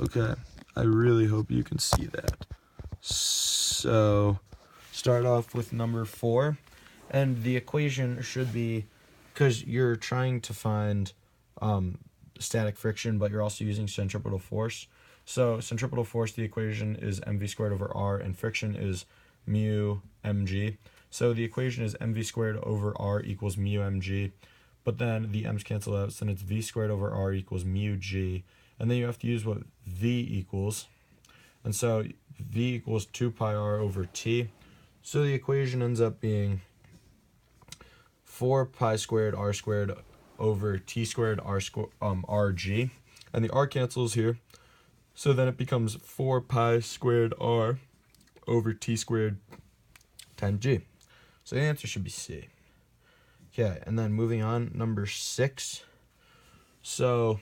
Okay, I really hope you can see that. So, start off with number 4, and the equation should be, because you're trying to find static friction, but you're also using centripetal force. So, centripetal force, the equation is mv squared over r, and friction is mu mg. So, the equation is mv squared over r equals mu mg, but then the m's cancel out, so then it's v squared over r equals mu g, and then you have to use what v equals. And so v equals 2 pi r over t. So the equation ends up being 4 pi squared r squared over t squared rg. And the r cancels here. So then it becomes 4 pi squared r over t squared times g. So the answer should be C. Okay, and then moving on, number 6. So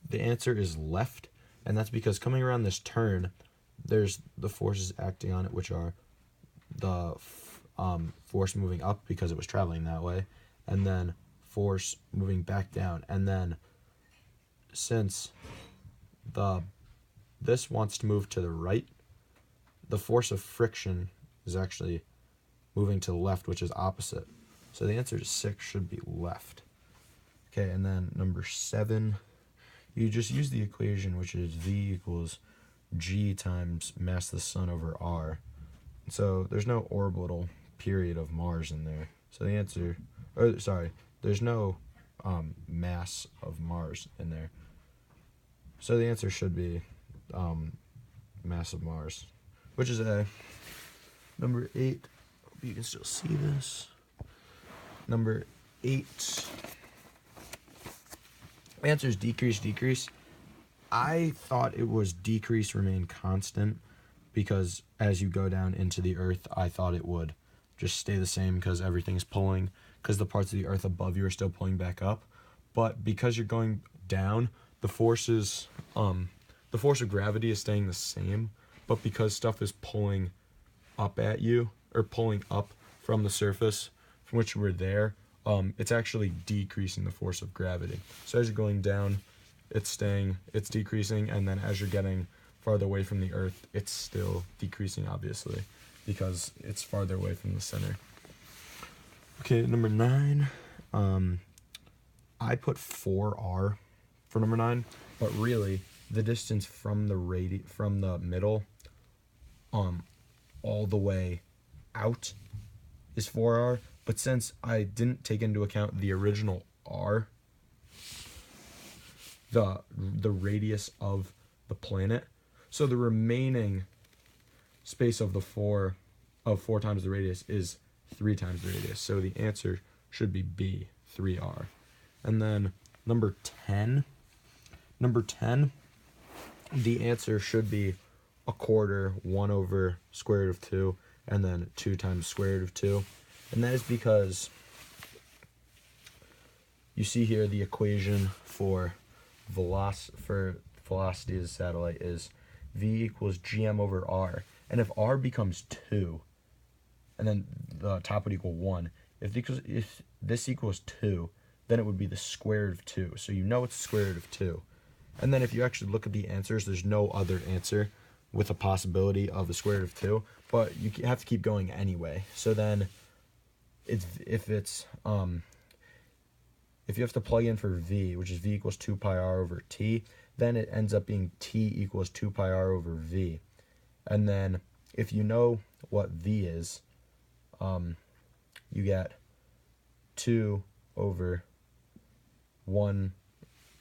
the answer is left, and that's because coming around this turn, there's the forces acting on it, which are the force moving up because it was traveling that way, and then force moving back down. And then since this wants to move to the right, the force of friction is actually moving to the left, which is opposite. So the answer to 6 should be left. Okay, and then number 7, you just use the equation, which is v equals g times mass of the sun over r. So there's no orbital period of Mars in there. So the answer, there's no mass of Mars in there. So the answer should be mass of Mars, which is A. Number 8, hope you can still see this. Number 8, answer is decrease, decrease. I thought it was decrease remain constant because as you go down into the earth, I thought it would just stay the same because everything's pulling, because the parts of the earth above you are still pulling back up. But because you're going down, the force of gravity is staying the same, but because stuff is pulling up at you, or pulling up from the surface from which we're there, it's actually decreasing the force of gravity. So as you're going down, it's decreasing, and then as you're getting farther away from the earth, it's still decreasing, obviously, because it's farther away from the center. Okay, number 9, I put 4r for number 9, but really the distance from the middle all the way out is 4r, but since I didn't take into account the original r, the radius of the planet, so the remaining space of 4 times the radius is 3 times the radius. So the answer should be B, 3r. And then number 10, the answer should be 1/4, 1 over square root of 2, and then 2 times square root of 2. And that is because you see here the equation for velocity of the satellite is v equals gm over r. And if r becomes 2, and then the top would equal 1, if this equals 2, then it would be the square root of 2. So you know it's the square root of 2. And then if you actually look at the answers, there's no other answer with a possibility of the square root of 2, but you have to keep going anyway. So then if you have to plug in for v, which is v equals 2 pi r over t, then it ends up being t equals 2 pi r over v. And then if you know what v is, you get 2 over 1,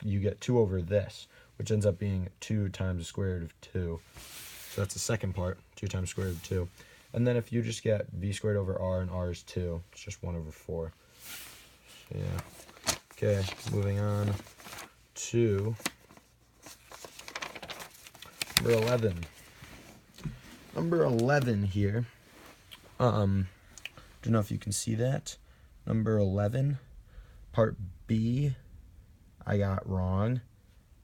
you get 2 over this, which ends up being 2 times the square root of 2. So that's the second part, 2 times square root of 2. And then if you just get v squared over r, and r is 2, it's just 1 over 4. So yeah. Okay, moving on to number 11. Number 11 here. Don't know if you can see that. Number 11, part B, I got wrong.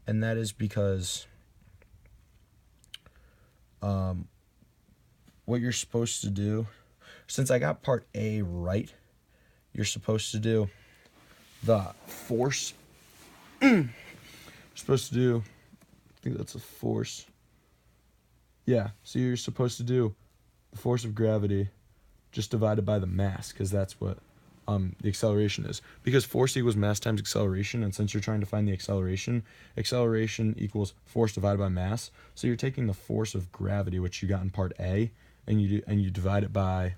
And that is because what you're supposed to do, since I got part A right, you're supposed to do the force. You're supposed to do I think that's a force. Yeah, so you're supposed to do the force of gravity just divided by the mass, because that's what the acceleration is. Because force equals mass times acceleration, and since you're trying to find the acceleration, acceleration equals force divided by mass. So you're taking the force of gravity, which you got in part A, and you divide it by